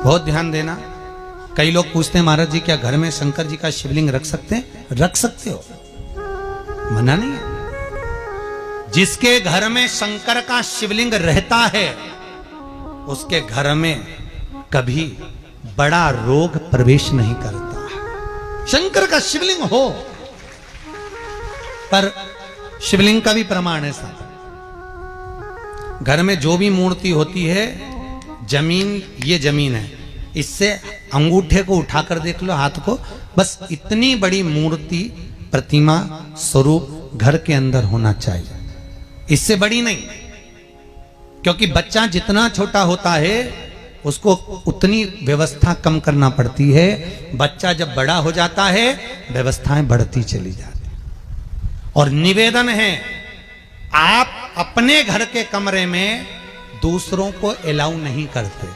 बहुत ध्यान देना। कई लोग पूछते हैं महाराज जी क्या घर में शंकर जी का शिवलिंग रख सकते हैं? रख सकते हो, मना नहीं है। जिसके घर में शंकर का शिवलिंग रहता है उसके घर में कभी बड़ा रोग प्रवेश नहीं करता। शंकर का शिवलिंग हो, पर शिवलिंग का भी प्रमाण है साहब। घर में जो भी मूर्ति होती है, जमीन ये जमीन है, इससे अंगूठे को उठाकर देख लो, हाथ को, बस इतनी बड़ी मूर्ति प्रतिमा स्वरूप घर के अंदर होना चाहिए, इससे बड़ी नहीं। क्योंकि बच्चा जितना छोटा होता है उसको उतनी व्यवस्था कम करना पड़ती है। बच्चा जब बड़ा हो जाता है व्यवस्थाएं बढ़ती चली जाती। और निवेदन है, आप अपने घर के कमरे में दूसरों को अलाउ नहीं करते।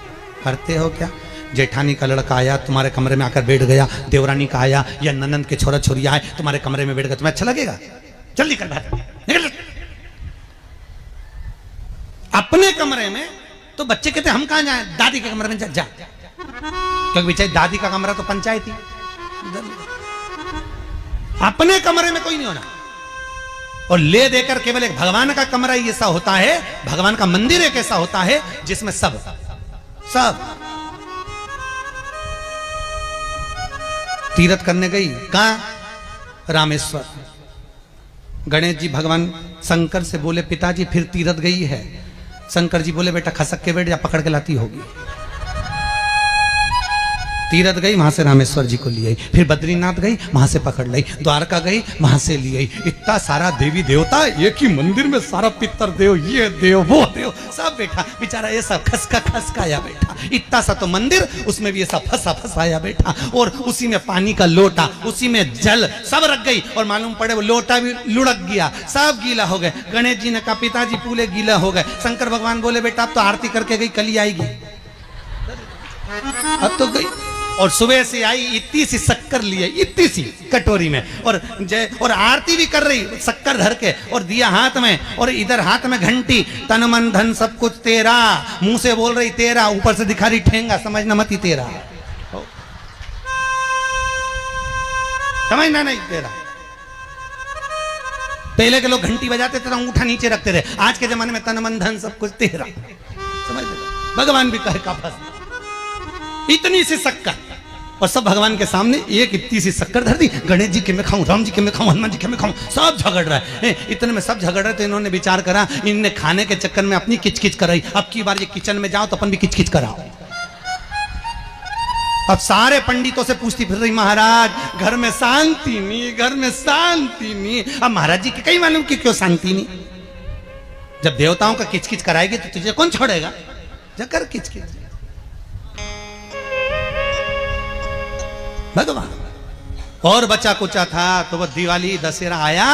करते हो क्या? जेठानी का लड़का आया तुम्हारे कमरे में आकर बैठ गया, देवरानी का आया या ननंद के छोरा छोरी आए तुम्हारे कमरे में बैठ गया, तुम्हें अच्छा लगेगा? जल्दी कर निकल। अपने कमरे में तो बच्चे कहते हम कहां जाएं? दादी के कमरे में जा। क्योंकि बेचारी दादी का कमरा तो पंचायती। अपने कमरे में कोई नहीं होना। और ले देकर केवल एक भगवान का कमरा ही ऐसा होता है, भगवान का मंदिर एक ऐसा होता है जिसमें सब तीर्थ करने गई। कहां? रामेश्वर। गणेश जी भगवान शंकर से बोले पिताजी फिर तीर्थ गई है। शंकर जी बोले बेटा खसक के बैठ जा, पकड़ के लाती होगी। तीरथ गई, वहां से रामेश्वर जी को ले आई, फिर बद्रीनाथ गई, वहां से पकड़ लाई, द्वारका गई, वहां से ले आई। इतना सारा देवी देवता एक ही मंदिर में, सारा पितर देव, ये देव वो देव सब बैठा। बेचारा ये सब खसकाया बैठा। इतना सा तो मंदिर, उसमें भी ये सब फंसाया बैठा। और उसी में पानी का लोटा, उसी में जल सब रख गई। और मालूम पड़े वो लोटा भी लुढ़क गया, सब गीला हो गए। गणेश जी ने कहा पिताजी पूरे गीला हो गए। शंकर भगवान बोले बेटा अब तो आरती करके गई, कल ही आएगी। अब तो गई। और सुबह से आई, इतनी सी शक्कर लिए, इतनी सी कटोरी में, और आरती भी कर रही शक्कर धर के, और दिया हाथ में, और इधर हाथ में घंटी, तन मन धन सब कुछ तेरा, मुंह से बोल रही तेरा, ऊपर से दिखा रही ठेंगा, समझना मत ही तेरा, समझना नहीं तेरा। पहले के लोग घंटी बजाते थे, अंगूठा नीचे रखते थे। आज के जमाने में तन मन धन सब कुछ तेरा, समझ भगवान भी कहे का फंस। इतनी सी शक्कर, और सब भगवान के सामने एक इतनी सी शक्कर धर दी। गणेश जी के मैं खाऊं, राम जी के मैं खाऊं, हनुमान जी के मैं खाऊं, सब झगड़ रहा है। इतने में सब झगड़ रहे, तो इन्होंने विचार करा, इनने खाने के चक्कर में अपनी किचकिच कराई। अब की बार ये किचन में जाओ तो अपन भी किचकिच कराओ। अब सारे पंडितों से पूछती फिर रही, महाराज घर में शांति नहीं, घर में शांति नहीं। अब महाराज जी के कई मालूम कि क्यों शांति नहीं। जब देवताओं का किचकिच कराएगी तो तुझे कौन छोड़ेगा? जकर किचकिच भगवान। और बचा कुचा था तो वह दिवाली दशहरा आया,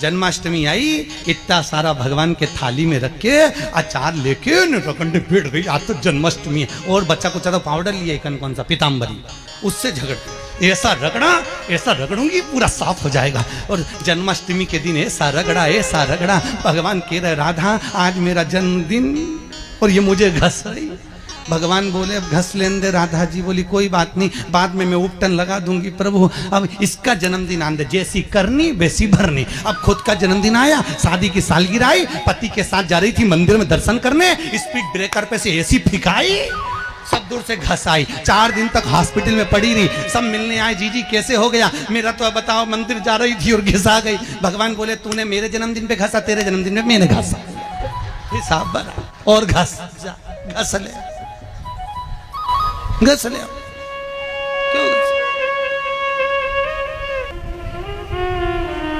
जन्माष्टमी आई, इतना सारा भगवान के थाली में रख के अचार लेके रकंडे पेट गई। आज तो जन्माष्टमी है। और बच्चा कुचा तो पाउडर लिए कौन सा पीताम्बरी, उससे झगड़, ऐसा रगड़ूंगी पूरा साफ हो जाएगा। और जन्माष्टमी के दिन ऐसा रगड़ा। भगवान कह रहे राधा आज मेरा जन्मदिन और ये मुझे घस रही। भगवान बोले अब घस लेने दे। राधा जी बोली कोई बात नहीं, बाद में मैं उपटन लगा दूंगी प्रभु। अब इसका जन्मदिन आने दे, जैसी करनी वैसी भरनी। अब खुद का जन्मदिन आया, शादी की सालगिरह आई, पति के साथ जा रही थी मंदिर में दर्शन करने, स्पीड ब्रेकर पे से ऐसी फिकाई, सब दूर से घस आई। 4 दिन तक हॉस्पिटल में पड़ी रही। सब मिलने आए, जीजी कैसे हो गया? मेरा तो अब बताओ, मंदिर जा रही थी और घिसा गई। भगवान बोले तूने मेरे जन्मदिन पे घसा, तेरे जन्मदिन में मैंने घसा, हिसाब बना। और घस ले घस ले। क्यों?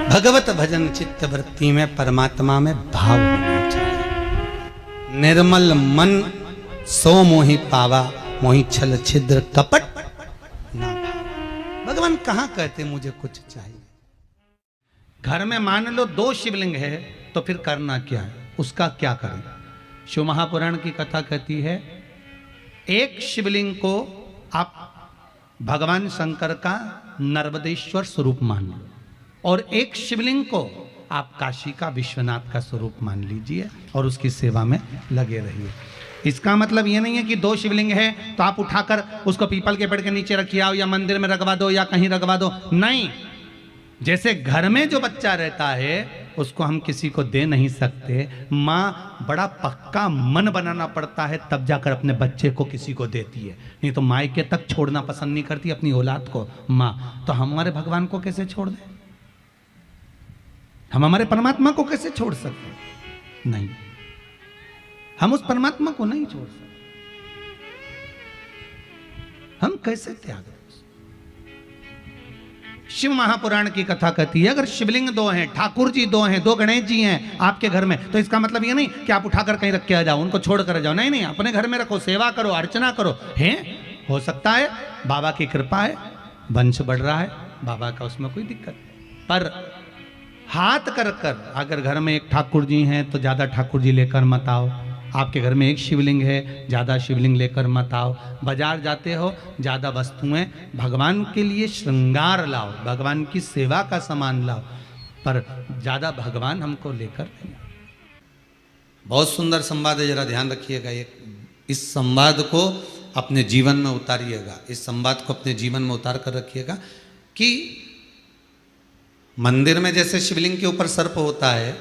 भगवत भजन चित्त वृत्ति में, परमात्मा में भाव होना चाहिए। निर्मल मन सो मोहि पावा, मोहि छल छिद्र कपट ना भावा। भगवान कहां कहते मुझे कुछ चाहिए? घर में मान लो 2 शिवलिंग है तो फिर करना क्या है? उसका क्या करें? शिव महापुराण की कथा कहती है एक शिवलिंग को आप भगवान शंकर का नर्मदेश्वर स्वरूप मान लो, और एक शिवलिंग को आप काशी का विश्वनाथ का स्वरूप मान लीजिए और उसकी सेवा में लगे रहिए। इसका मतलब ये नहीं है कि 2 शिवलिंग है तो आप उठाकर उसको पीपल के पेड़ के नीचे रखिए आओ या मंदिर में रखवा दो या कहीं रखवा दो, नहीं। जैसे घर में जो बच्चा रहता है उसको हम किसी को दे नहीं सकते, माँ बड़ा पक्का मन बनाना पड़ता है तब जाकर अपने बच्चे को किसी को देती है, नहीं तो मायके तक छोड़ना पसंद नहीं करती अपनी औलाद को माँ। तो हमारे भगवान को कैसे छोड़ दें? हम हमारे परमात्मा को कैसे छोड़ सकते? नहीं, हम उस परमात्मा को नहीं छोड़ सकते। हम कैसे त्याग दें? शिव महापुराण की कथा कहती है अगर शिवलिंग 2 हैं, ठाकुर जी 2 हैं, 2 गणेश जी हैं आपके घर में, तो इसका मतलब ये नहीं कि आप उठाकर कहीं रख के आ जाओ, उनको छोड़ कर जाओ, नहीं, अपने घर में रखो, सेवा करो, अर्चना करो। हैं, हो सकता है बाबा की कृपा है, वंश बढ़ रहा है, बाबा का उसमें कोई दिक्कत नहीं। पर हाथ कर अगर घर में एक ठाकुर जी हैं तो ज्यादा ठाकुर जी लेकर मत आओ, आपके घर में एक शिवलिंग है ज्यादा शिवलिंग लेकर मत आओ, बाजार जाते हो ज्यादा वस्तुएं भगवान के लिए श्रृंगार लाओ, भगवान की सेवा का सामान लाओ, पर ज्यादा भगवान हमको लेकर नहीं। बहुत सुंदर संवाद है, जरा ध्यान रखिएगा। इस संवाद को अपने जीवन में उतारिएगा, इस संवाद को अपने जीवन में उतार कर रखिएगा कि मंदिर में जैसे शिवलिंग के ऊपर सर्प होता है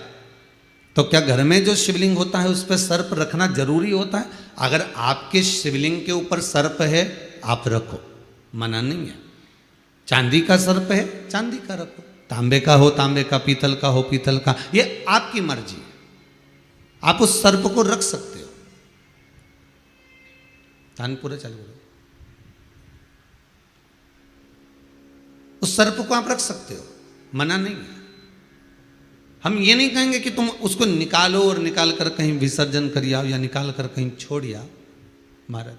तो क्या घर में जो शिवलिंग होता है उस पर सर्प रखना जरूरी होता है? अगर आपके शिवलिंग के ऊपर सर्प है आप रखो, मना नहीं है। चांदी का सर्प है चांदी का रखो, तांबे का हो तांबे का, पीतल का हो पीतल का, ये आपकी मर्जी है, आप उस सर्प को रख सकते हो। तानपुरे चालू, उस सर्प को आप रख सकते हो, मना नहीं है। हम ये नहीं कहेंगे कि तुम उसको निकालो और निकाल कर कहीं विसर्जन कर आओ या निकाल कर कहीं छोड़ आओ, महाराज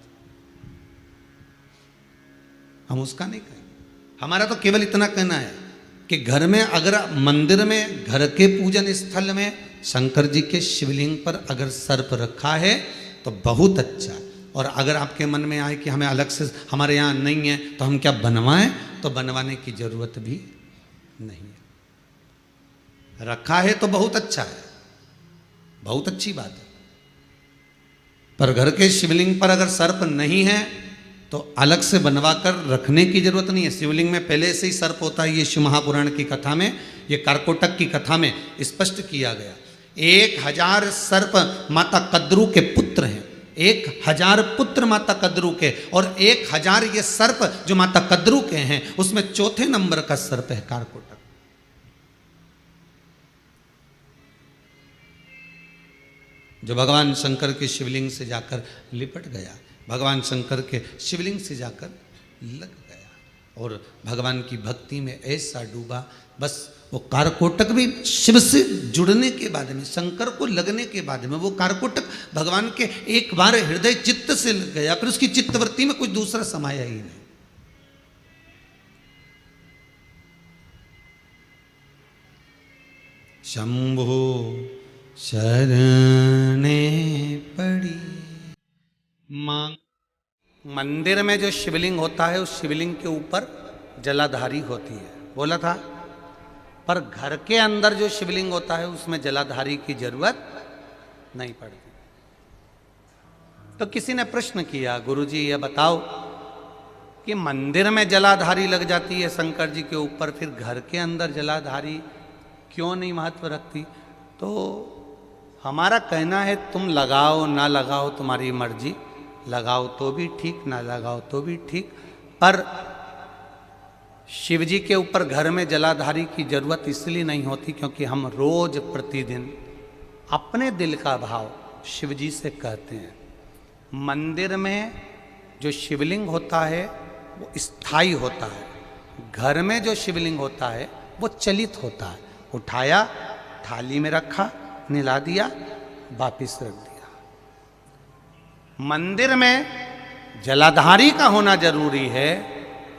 हम उसका नहीं कहेंगे। हमारा तो केवल इतना कहना है कि घर में अगर मंदिर में, घर के पूजन स्थल में शंकर जी के शिवलिंग पर अगर सर्प रखा है तो बहुत अच्छा, और अगर आपके मन में आए कि हमें अलग से हमारे यहाँ नहीं है तो हम क्या बनवाएं, तो बनवाने की जरूरत भी नहीं है। रखा है तो बहुत अच्छा है, बहुत अच्छी बात है, पर घर के शिवलिंग पर अगर सर्प नहीं है तो अलग से बनवा कर रखने की जरूरत नहीं है। शिवलिंग में पहले से ही सर्प होता है, ये शिव महापुराण की कथा में, ये कारकोटक की कथा में स्पष्ट किया गया। 1000 सर्प माता कद्रू के पुत्र हैं, 1000 पुत्र माता कद्रू के, और 1000 ये सर्प जो माता कद्रू के हैं उसमें 4थे नंबर का सर्प है कारकोटक। जो भगवान शंकर के शिवलिंग से जाकर लिपट गया, भगवान शंकर के शिवलिंग से जाकर लग गया और भगवान की भक्ति में ऐसा डूबा, बस वो कारकोटक भी शिव से जुड़ने के बाद में, शंकर को लगने के बाद में, वो कारकोटक भगवान के एक बार हृदय चित्त से लग गया, फिर उसकी चित्तवृत्ति में कुछ दूसरा समाया ही नहीं। शंभो शरणे पड़ी मां। मंदिर में जो शिवलिंग होता है उस शिवलिंग के ऊपर जलाधारी होती है, बोला था, पर घर के अंदर जो शिवलिंग होता है उसमें जलाधारी की जरूरत नहीं पड़ती। तो किसी ने प्रश्न किया, गुरुजी ये बताओ कि मंदिर में जलाधारी लग जाती है शंकर जी के ऊपर, फिर घर के अंदर जलाधारी क्यों नहीं महत्व रखती? तो हमारा कहना है तुम लगाओ ना लगाओ तुम्हारी मर्जी, लगाओ तो भी ठीक ना लगाओ तो भी ठीक, पर शिव जी के ऊपर घर में जलाधारी की जरूरत इसलिए नहीं होती क्योंकि हम रोज प्रतिदिन अपने दिल का भाव शिव जी से कहते हैं। मंदिर में जो शिवलिंग होता है वो स्थायी होता है, घर में जो शिवलिंग होता है वो चलित होता है। उठाया, थाली में रखा, निला दिया, वापिस रख दिया। मंदिर में जलाधारी का होना जरूरी है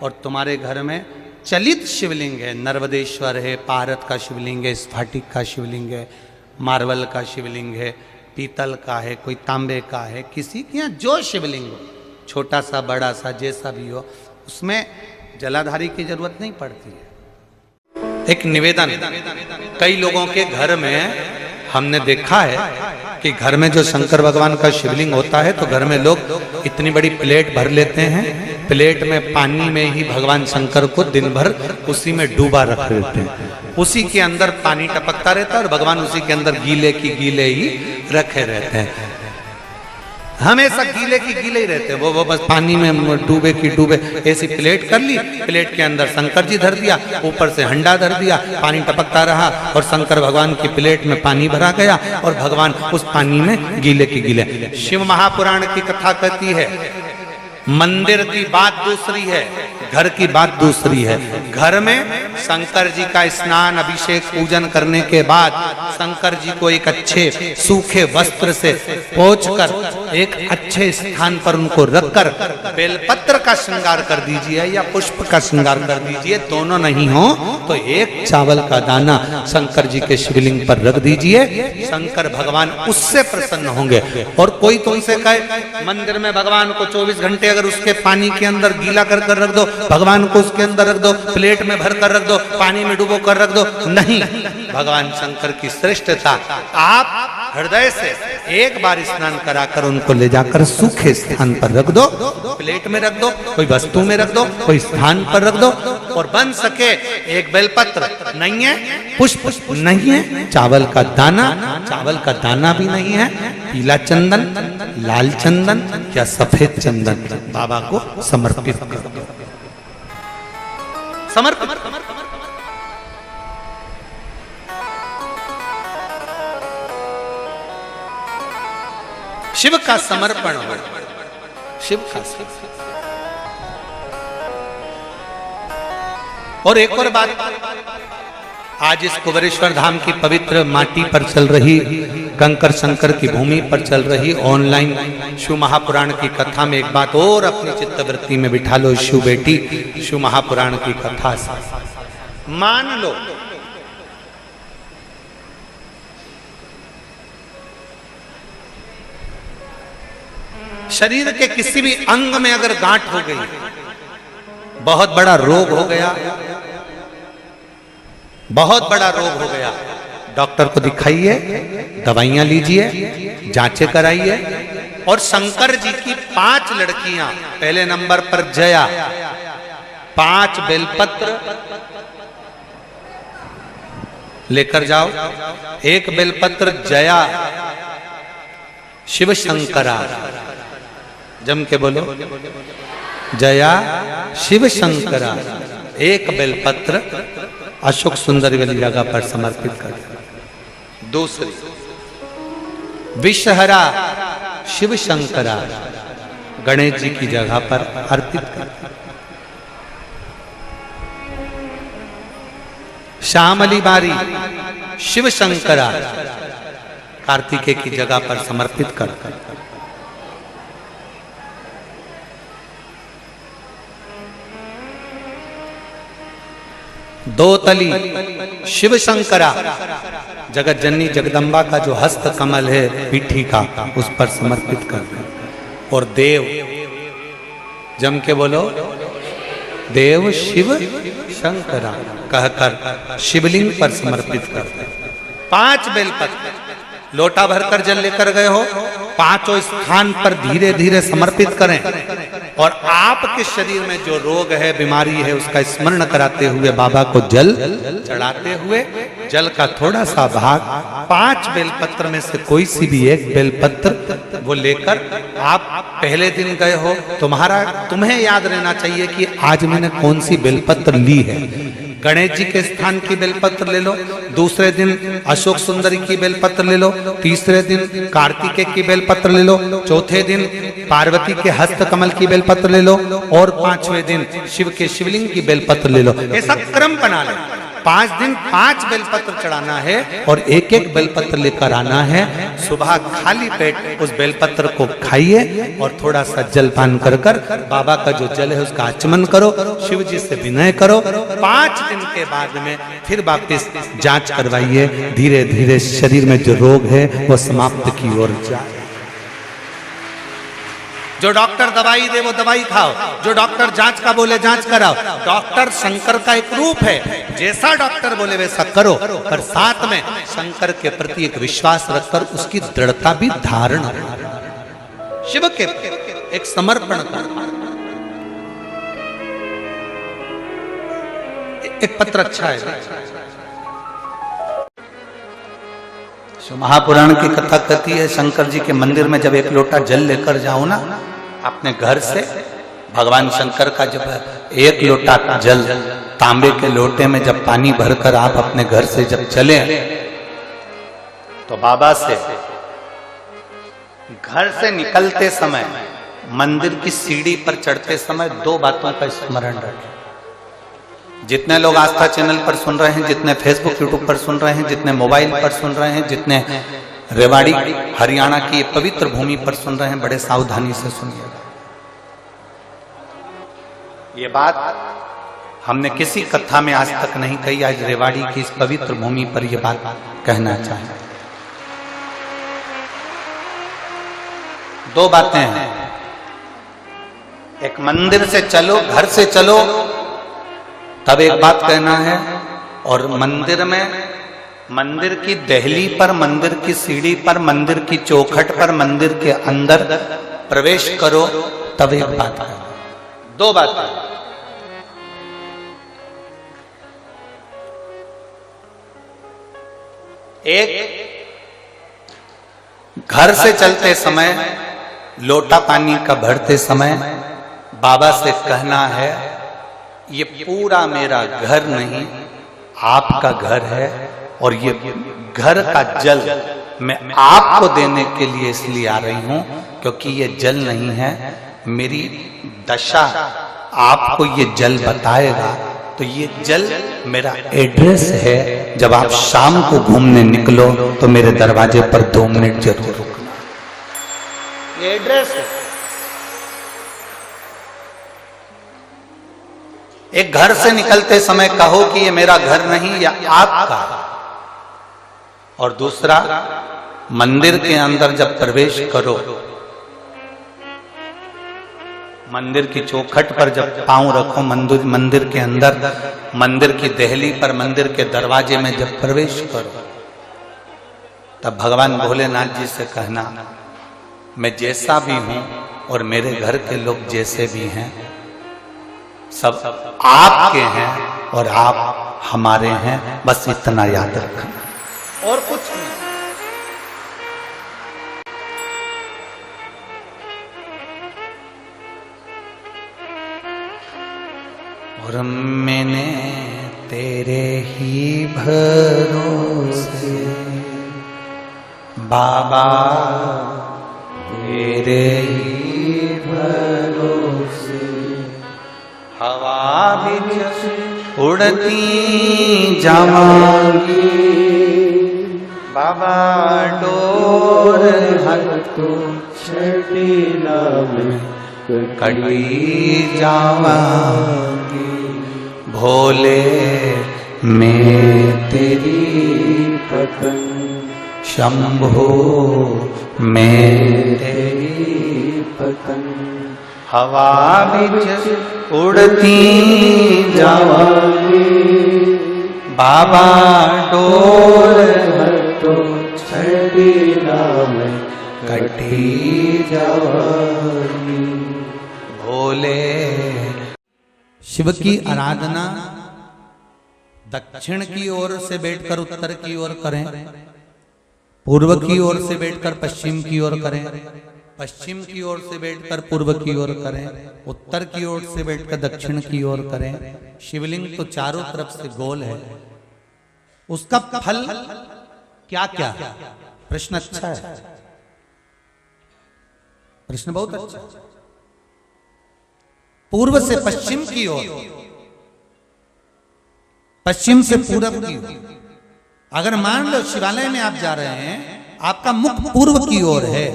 और तुम्हारे घर में चलित शिवलिंग है, नर्मदेश्वर है, पारत का शिवलिंग है, स्फटिक का शिवलिंग है, मार्बल का शिवलिंग है, पीतल का है, कोई तांबे का है, किसी के यहाँ जो शिवलिंग हो, छोटा सा बड़ा सा जैसा भी हो, उसमें जलाधारी की जरूरत नहीं पड़ती है। एक निवेदन, कई लोगों के घर में हमने देखा है कि घर में जो शंकर भगवान का शिवलिंग होता है तो घर में लोग इतनी बड़ी प्लेट भर लेते हैं, प्लेट में पानी में ही भगवान शंकर को दिन भर उसी में डूबा रख देते हैं, उसी के अंदर पानी टपकता रहता है और भगवान उसी के अंदर गीले की गीले ही रखे रहते हैं, हमेशा गीले की गीले ही रहते हैं, वो बस पानी में डूबे की डूबे। ऐसी प्लेट कर ली, प्लेट के अंदर शंकर जी धर दिया, ऊपर से हंडा धर दिया, पानी टपकता रहा और शंकर भगवान की प्लेट में पानी भरा गया और भगवान उस पानी में गीले की गीले। शिव महापुराण की कथा कहती है मंदिर की बात दूसरी है, घर की बात दूसरी है। घर में शंकर जी का स्नान अभिषेक पूजन करने के बाद शंकर जी को एक अच्छे सूखे वस्त्र से पोंछकर एक अच्छे स्थान पर उनको रखकर बेलपत्र का श्रृंगार कर दीजिए या पुष्प का श्रृंगार कर दीजिए, दोनों नहीं हो तो एक चावल का दाना शंकर जी के शिवलिंग पर रख दीजिए, शंकर भगवान उससे प्रसन्न होंगे। और कोई तुमसे कहे मंदिर में भगवान को 24 घंटे अगर उसके पानी के अंदर गीला कर रख दो, भगवान को उसके अंदर रख दो, प्लेट में भर कर रख दो, पानी में डुबो कर रख दो, नहीं, भगवान शंकर की श्रेष्ठता आप हृदय से एक बार स्नान कराकर उनको ले जाकर सूखे स्थान पर रख दो, प्लेट में रख दो, कोई वस्तु में रख दो, कोई स्थान पर रख दो, और बन सके एक बेलपत्र नहीं है, पुष्प नहीं है, चावल का दाना भी नहीं है, पीला चंदन, लाल चंदन या सफेद चंदन बाबा को समर्पित कर दो, समर्पित। शिव का समर्पण हो, शिव का। और एक और बात, आज इस कुबेरेश्वर धाम की पवित्र माटी पर चल रही, कंकर शंकर की भूमि पर चल रही ऑनलाइन शिव महापुराण की कथा में एक बात और अपनी चित्तवृत्ति में बिठा लो। शिव बेटी, शिव महापुराण की कथा से मान लो शरीर के किसी भी अंग में अगर गांठ हो गई, बहुत बड़ा रोग हो गया, बहुत बड़ा रोग हो गया, डॉक्टर को दिखाइए, दवाइयां लीजिए, जांचें कराइए। और शंकर जी की 5 लड़कियां, पहले नंबर पर जया, 5 बेलपत्र लेकर जाओ, एक बेलपत्र जया शिव शंकरा, जम के बोलो, जया शिव शंकरा, एक बेलपत्र अशोक सुंदरी वाली जगह पर समर्पित कर। दूसरी विषहरा शिव शंकरा, गणेश जी की जगह पर अर्पित कर। श्यामली बारी शिव शंकरा, कार्तिकेय की जगह पर समर्पित कर। दो तली शिव शंकरा, जगत जननी जगदम्बा का जो हस्त कमल है पीठी का, उस पर समर्पित कर। और देव, जम के बोलो, देव शिव शंकरा कहकर शिवलिंग पर समर्पित कर। 5 बेलपत्र, लोटा भरकर जल लेकर गए हो, 5 स्थान पर धीरे धीरे समर्पित करें। और आपके शरीर में जो रोग है, बीमारी है, उसका स्मरण कराते हुए बाबा को जल चढ़ाते हुए, जल का थोड़ा सा भाग 5 बेलपत्र में से कोई सी भी एक बेलपत्र वो लेकर, आप पहले दिन गए हो, तुम्हें याद रहना चाहिए कि आज मैंने कौन सी बेलपत्र ली है। गणेश जी के स्थान की बेलपत्र ले लो, दूसरे दिन अशोक सुंदरी की बेलपत्र ले लो, तीसरे दिन कार्तिकेय की बेलपत्र ले लो, चौथे दिन पार्वती के हस्त कमल की बेलपत्र ले लो, और 5वें दिन शिव के शिवलिंग की बेलपत्र ले लो। ऐसा क्रम बना लो। 5 दिन 5 बेलपत्र चढ़ाना है और एक एक बेलपत्र लेकर आना है। सुबह खाली पेट उस बेलपत्र को खाइए और थोड़ा सा जलपान कर बाबा का जो जल है उसका आचमन करो, शिव जी से विनय करो। 5 दिन के बाद में फिर वापिस जांच करवाइए, धीरे धीरे शरीर में जो रोग है वो समाप्त की ओर जाए। जो डॉक्टर दवाई दे वो दवाई खाओ, जो डॉक्टर जांच का बोले जांच कराओ। डॉक्टर शंकर का एक रूप है, जैसा डॉक्टर बोले वैसा करो, पर साथ में शंकर के प्रति एक विश्वास रखकर उसकी दृढ़ता भी धारण, शिव के एक समर्पण कर। एक पत्र अच्छा है, महापुराण की कथा कहती है, शंकर जी के मंदिर में जब एक लोटा जल लेकर जाओ ना अपने घर से, भगवान शंकर का जब एक लोटा जल तांबे के लोटे में जब पानी भरकर आप अपने घर से जब चले, तो बाबा से घर से निकलते समय मंदिर की सीढ़ी पर चढ़ते समय दो बातों का स्मरण रखें। जितने लोग आस्था चैनल पर सुन रहे हैं, जितने फेसबुक यूट्यूब पर सुन रहे हैं, जितने मोबाइल पर सुन रहे हैं, जितने रेवाड़ी हरियाणा की पवित्र भूमि पर सुन रहे हैं, बड़े सावधानी से सुनिए। ये बात हमने किसी कथा में आज तक नहीं कही, आज रेवाड़ी की इस पवित्र भूमि पर यह बात कहना चाहें। दो बातें हैं, एक मंदिर से चलो, घर से चलो तब एक बात कहना है, और मंदिर में, मंदिर की दहली पर, मंदिर की सीढ़ी पर, मंदिर की चौखट पर, मंदिर के अंदर प्रवेश करो तब एक बात है। दो बातें, एक घर से चलते समय लोटा पानी का भरते समय बाबा से कहना है, ये पूरा मेरा घर नहीं आपका घर है, और ये घर का जल मैं आपको देने के लिए इसलिए आ रही हूं क्योंकि ये जल नहीं है, मेरी दशा आपको ये जल बताएगा। तो ये जल मेरा एड्रेस है, जब आप शाम को घूमने निकलो तो मेरे दरवाजे पर 2 मिनट जरूर रुकना। ये एड्रेस है। एक घर से निकलते समय कहो कि ये मेरा घर नहीं, या आपका। और दूसरा, मंदिर के अंदर जब प्रवेश करो, मंदिर की चौखट पर जब पांव रखो, मंदिर के अंदर, मंदिर की दहली पर, मंदिर के दरवाजे में जब प्रवेश करो, तब भगवान भोलेनाथ जी से कहना, मैं जैसा भी हूं और मेरे घर के लोग जैसे भी हैं, सब आपके हैं और आप हमारे हैं, बस इतना याद रखना और कुछ नहीं। और मैंने तेरे ही भरोसे बाबा, तेरे ही भरोसे हवा बिच उड़ती जावांगी, बाबा डोर हटो छड़ीला में कड़ी जावांगी, भोले मैं तेरी पतंग, शंभो मैं तेरी पतंग, हवा बिच उड़ती जावांगी, बाबा डोर हटो छड़ीला में कटी जावांगी, भोले। शिव की आराधना दक्षिण की ओर से बैठकर उत्तर की ओर करें, पूर्व की ओर से बैठकर पश्चिम की ओर करें, पश्चिम की ओर से बैठकर पूर्व की ओर करें, उत्तर की ओर से बैठकर दक्षिण की ओर करें। शिवलिंग तो चारों तरफ से गोल है, उसका फल क्या क्या? प्रश्न अच्छा है, प्रश्न बहुत अच्छा। पूर्व से पश्चिम की ओर, पश्चिम से पूर्व की ओर। अगर मान लो शिवालय में आप जा रहे हैं, आपका मुख पूर्व की ओर है,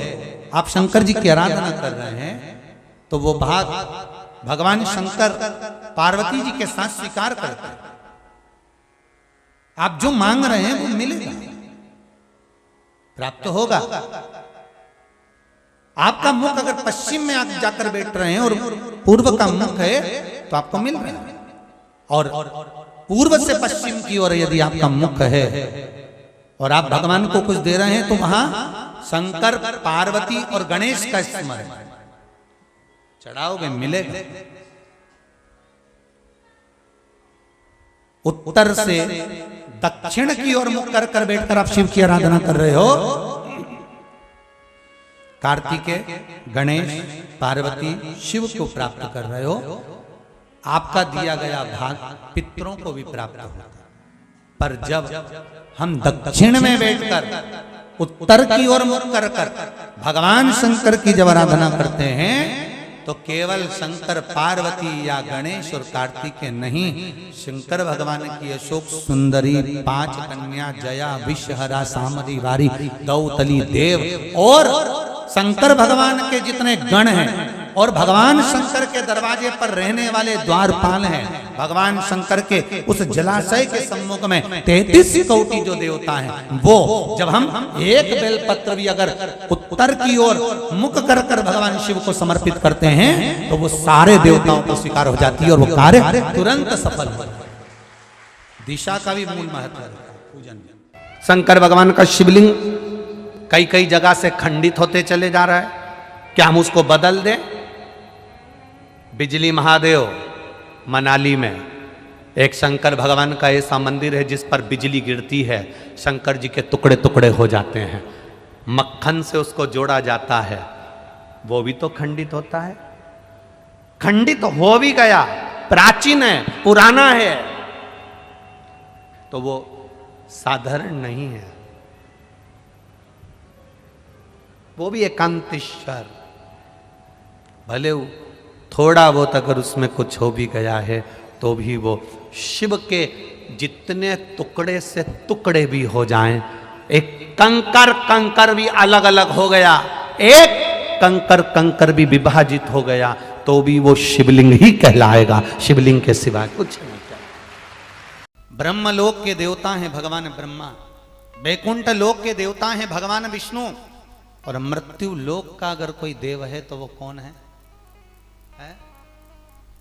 आप शंकर जी की आराधना कर रहे हैं, तो वो भाग भगवान शंकर पार्वती जी के साथ स्वीकार करते हैं। आप जो मांग रहे हैं वो मिलेगा, प्राप्त होगा। आपका मुख अगर पश्चिम में आप जाकर बैठ रहे हैं और पूर्व का मुख है तो आपको मिल रहा है, और पूर्व से पश्चिम की ओर यदि आपका मुख है और आप भगवान को कुछ दे रहे हैं तो वहां शंकर, पार्वती और गणेश का स्मरण चढ़ाओगे, मिलेगा। उत्तर से दक्षिण की ओर मुख कर कर बैठकर आप शिव की आराधना कर रहे हो, कार्तिकेय, गणेश, पार्वती, शिव को प्राप्त कर रहे हो, आपका दिया गया भाग पितरों को भी प्राप्त होता है। पर जब हम दक्षिण में बैठकर उत्तर की ओर मुख कर कर भगवान शंकर की जब आराधना करते हैं तो केवल शंकर, पार्वती या गणेश और कार्तिकेय नहीं, शंकर भगवान की अशोक सुंदरी, 5 कन्या, जया, विषहरा, सामरी, वारी, गौतली, देव और शंकर भगवान के जितने गण हैं और भगवान शंकर के दरवाजे पर रहने वाले द्वारपाल हैं, भगवान शंकर के उस जलाशय के सम्मुख में 33 कोटि जो देवता हैं, वो जब हम एक बेलपत्र भी अगर उत्तर की ओर मुख कर कर भगवान शिव को समर्पित करते हैं तो वो सारे देवताओं को स्वीकार हो जाती है और वो कार्य तुरंत सफल हो। दिशा का भी मूल महत्व है पूजन। शंकर भगवान का शिवलिंग कई कई जगह से खंडित होते चले जा रहा है, क्या हम उसको बदल दें? बिजली महादेव मनाली में एक शंकर भगवान का ऐसा मंदिर है जिस पर बिजली गिरती है, शंकर जी के टुकड़े टुकड़े हो जाते हैं, मक्खन से उसको जोड़ा जाता है, वो भी तो खंडित होता है। खंडित हो भी गया, प्राचीन है, पुराना है, तो वो साधारण नहीं है, वो भी एकांतेश्वर। भले थोड़ा बहुत अगर उसमें कुछ हो भी गया है तो भी वो शिव के जितने टुकड़े से टुकड़े भी हो जाएं, एक कंकर कंकर भी अलग अलग हो गया, एक कंकर कंकर भी विभाजित हो गया तो भी वो शिवलिंग ही कहलाएगा, शिवलिंग के सिवाय कुछ नहीं कहलाएगा। ब्रह्मलोक के देवता हैं भगवान ब्रह्मा, वैकुंठ लोक के देवता हैं भगवान विष्णु, और मृत्यु लोक का अगर कोई देव है तो वो कौन है?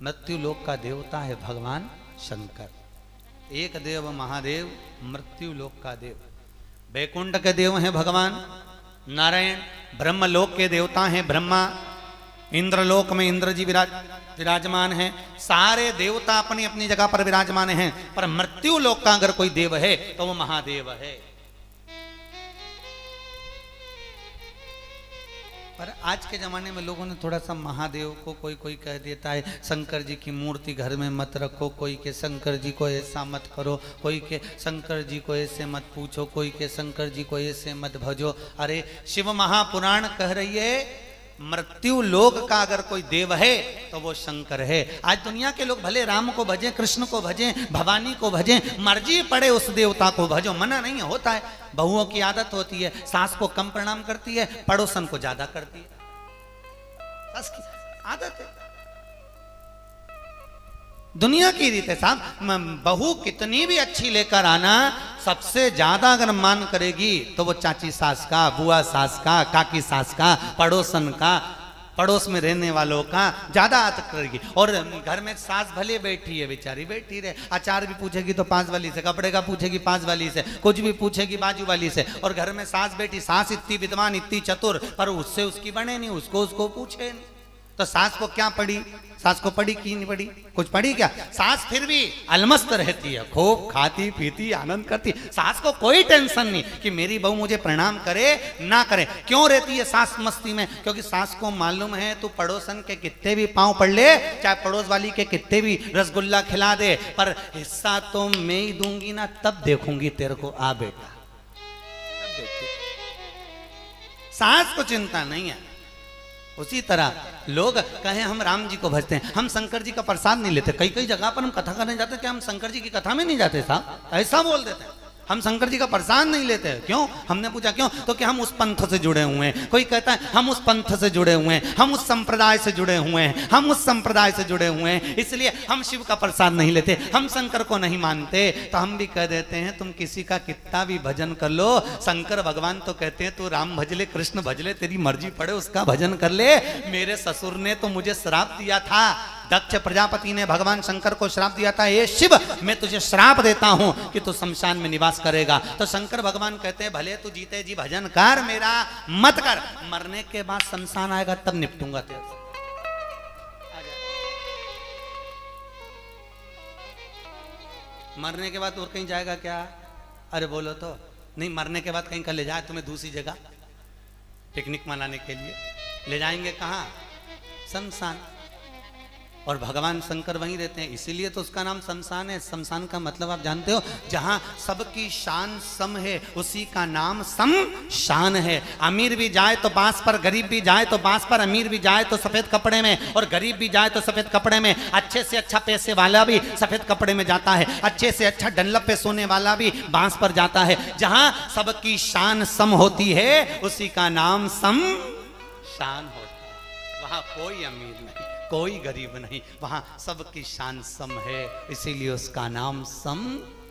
मृत्यु लोक का देवता है भगवान शंकर। एक देव महादेव, मृत्यु लोक का देव। वैकुंठ के देव हैं भगवान नारायण, ब्रह्मलोक के देवता हैं ब्रह्मा, इंद्रलोक में इंद्र जी विराजमान हैं, सारे देवता अपनी अपनी जगह पर विराजमान हैं, पर मृत्यु लोक का अगर कोई देव है तो वो महादेव है। पर आज के ज़माने में लोगों ने थोड़ा सा महादेव को कोई कोई कह देता है शंकर जी की मूर्ति घर में मत रखो, कोई के शंकर जी को ऐसा मत करो, कोई के शंकर जी को ऐसे मत पूछो, कोई के शंकर जी को ऐसे मत भजो। अरे शिव महापुराण कह रही है मृत्यु लोक का अगर कोई देव है तो वो शंकर है। आज दुनिया के लोग भले राम को भजें, कृष्ण को भजें, भवानी को भजें, मर्जी पड़े उस देवता को भजो, मना नहीं होता है। बहुओं की आदत होती है सास को कम प्रणाम करती है, पड़ोसन को ज्यादा करती है, सास की आदत है, दुनिया की रीत है साहब। बहू कितनी भी अच्छी लेकर आना, सबसे ज्यादा अगर मान करेगी तो वो चाची सास का, बुआ सास का, काकी सास का, पड़ोसन का, पड़ोस में रहने वालों का ज्यादा आदत करेगी। और घर में सास भले बैठी है, बेचारी बैठी रहे, अचार भी पूछेगी तो पास वाली से, कपड़े का पूछेगी पास वाली से, कुछ भी पूछेगी बाजू वाली से। और घर में सास बैठी, सास इतनी विद्वान, इतनी चतुर, पर उससे उसकी बने नहीं, उसको पूछे नहीं। तो सास को क्या पड़ी? सास को पड़ी की नहीं पड़ी? कुछ पड़ी क्या? सास फिर भी अलमस्त रहती है, खूब खाती पीती आनंद करती। सास को कोई टेंशन नहीं कि मेरी बहू मुझे प्रणाम करे ना करे। क्यों रहती है सास मस्ती में? क्योंकि सास को मालूम है तू पड़ोसन के कितने भी पांव पड़ ले, चाहे पड़ोस वाली के कितने भी रसगुल्ला खिला दे, पर हिस्सा तो मैं ही दूंगी ना, तब देखूंगी तेरे को, आ बेटा। सास को चिंता नहीं है। उसी तरह लोग कहें हम राम जी को भजते हैं, हम शंकर जी का प्रसाद नहीं लेते। कई कई जगह पर हम कथा करने जाते हैं, क्या हम शंकर जी की कथा में नहीं जाते साहब? ऐसा बोल देते हैं। हम शंकर जी का प्रसाद नहीं लेते। क्यों? हमने पूछा क्यों, तो कि हम उस पंथ से जुड़े हुए हैं। कोई कहता है हम उस पंथ से जुड़े हुए हैं, हम उस संप्रदाय से जुड़े हुए हैं, हम उस संप्रदाय से जुड़े हुए हैं, इसलिए हम शिव का प्रसाद नहीं लेते, हम शंकर को नहीं मानते। तो हम भी कह देते हैं तुम किसी का कितना भी भजन कर लो, शंकर भगवान तो कहते हैं तू राम भज ले, कृष्ण भज ले, तेरी मर्जी पड़े उसका भजन कर ले। मेरे ससुर ने तो मुझे श्राप दिया था, दक्ष प्रजापति ने भगवान शंकर को श्राप दिया था, ये शिव मैं तुझे श्राप देता हूं कि तू शमशान में निवास करेगा। तो शंकर भगवान कहते हैं भले तू जीते जी भजन कर, मेरा मत कर, मरने के बाद शमशान आएगा तब निपटूंगा तेरे से। मरने के बाद और कहीं जाएगा क्या? अरे बोलो तो नहीं, मरने के बाद कहीं का ले जाए तुम्हें दूसरी जगह पिकनिक मनाने के लिए, ले जाएंगे कहाँ? शमशान। और भगवान शंकर वहीं रहते हैं, इसीलिए तो उसका नाम शमशान है। शमशान का मतलब आप जानते हो, जहां सबकी शान सम है उसी का नाम शमशान है। अमीर भी जाए तो बांस पर, गरीब भी जाए तो बांस पर, अमीर भी जाए तो सफेद कपड़े में और गरीब भी जाए तो सफेद कपड़े में। अच्छे से अच्छा पैसे वाला भी सफेद कपड़े में जाता है, अच्छे से अच्छा डंलप पे सोने वाला भी बांस पर जाता है। जहां सबकी शान सम होती है उसी का नाम शमशान होता है। वहां कोई अमीर नहीं, कोई गरीब नहीं, वहां सबकी शान सम है, इसीलिए उसका नाम शमशान।